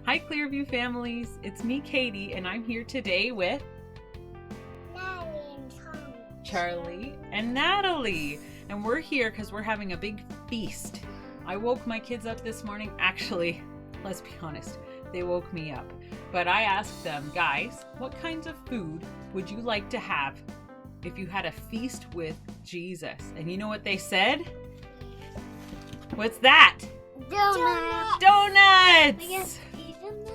Hi, Clearview families. It's me, Katie, and I'm here today with Charlie and Natalie. And we're here because we're having a big feast. I woke my kids up this morning. Actually, let's be honest, they woke me up. But I asked them, guys, what kinds of food would you like to have if you had a feast with Jesus? And you know what they said? What's that? Donuts. Donuts! I guess even though.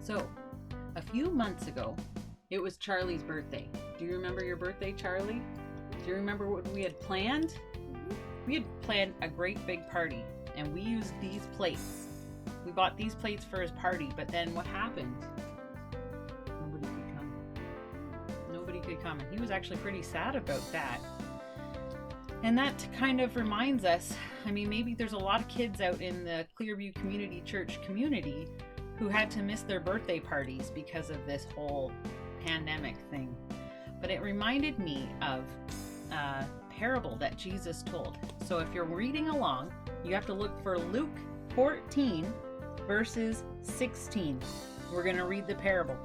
So, a few months ago, it was Charlie's birthday. Do you remember your birthday, Charlie? Do you remember what we had planned? We had planned a great big party, and we used these plates. We bought these plates for his party, but then what happened? Nobody could come. Nobody could come, and he was actually pretty sad about that. And that kind of reminds us, I mean, maybe there's a lot of kids out in the Clearview Community Church community who had to miss their birthday parties because of this whole pandemic thing. But it reminded me of a parable that Jesus told. So if you're reading along, you have to look for Luke 14 verses 16. We're going to read the parable.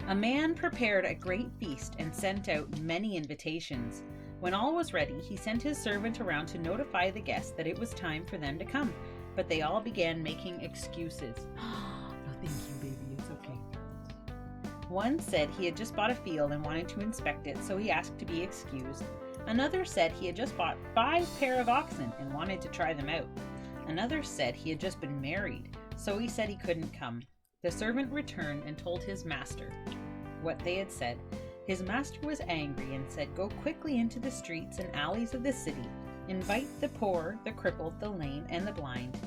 A man prepared a great feast and sent out many invitations. When all was ready, he sent his servant around to notify the guests that it was time for them to come. But they all began making excuses. No, thank you, baby. It's okay. One said he had just bought a field and wanted to inspect it, so he asked to be excused. Another said he had just bought 5 pair of oxen and wanted to try them out. Another said he had just been married, so he said he couldn't come. The servant returned and told his master what they had said. His master was angry and said, "Go quickly into the streets and alleys of the city. Invite the poor, the crippled, the lame, and the blind."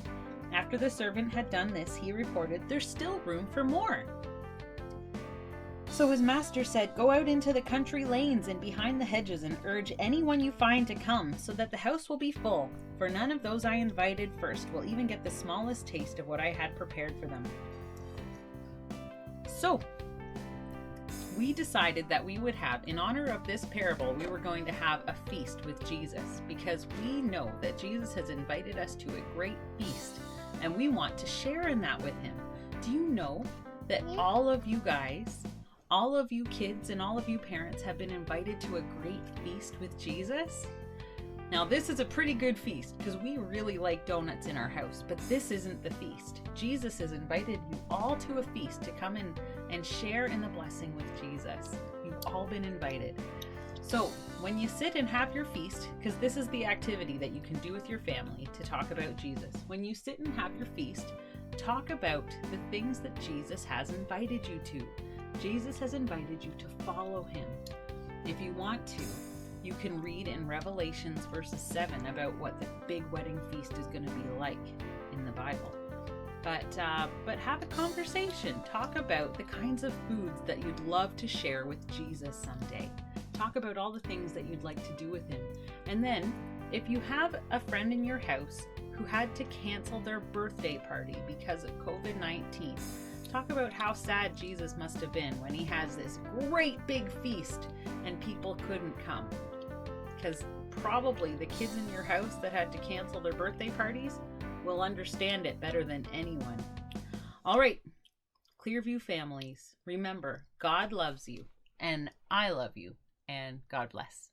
After the servant had done this, he reported, "There's still room for more." So his master said, "Go out into the country lanes and behind the hedges and urge anyone you find to come, so that the house will be full. For none of those I invited first will even get the smallest taste of what I had prepared for them." So, we decided that we would have, in honor of this parable, we were going to have a feast with Jesus, because we know that Jesus has invited us to a great feast, and we want to share in that with him. Do you know that all of you guys, all of you kids, and all of you parents have been invited to a great feast with Jesus? Now, this is a pretty good feast because we really like donuts in our house, but this isn't the feast. Jesus has invited you all to a feast to come in and share in the blessing with Jesus. You've all been invited. So when you sit and have your feast, because this is the activity that you can do with your family to talk about Jesus. When you sit and have your feast, talk about the things that Jesus has invited you to. Jesus has invited you to follow him. If you want to, you can read in Revelations verses 7 about what the big wedding feast is going to be like in the Bible. But have a conversation. Talk about the kinds of foods that you'd love to share with Jesus someday. Talk about all the things that you'd like to do with him. And then, if you have a friend in your house who had to cancel their birthday party because of COVID-19, talk about how sad Jesus must have been when he has this great big feast and people couldn't come. Because probably the kids in your house that had to cancel their birthday parties will understand it better than anyone. All right, Clearview families, remember, God loves you, and I love you, and God bless.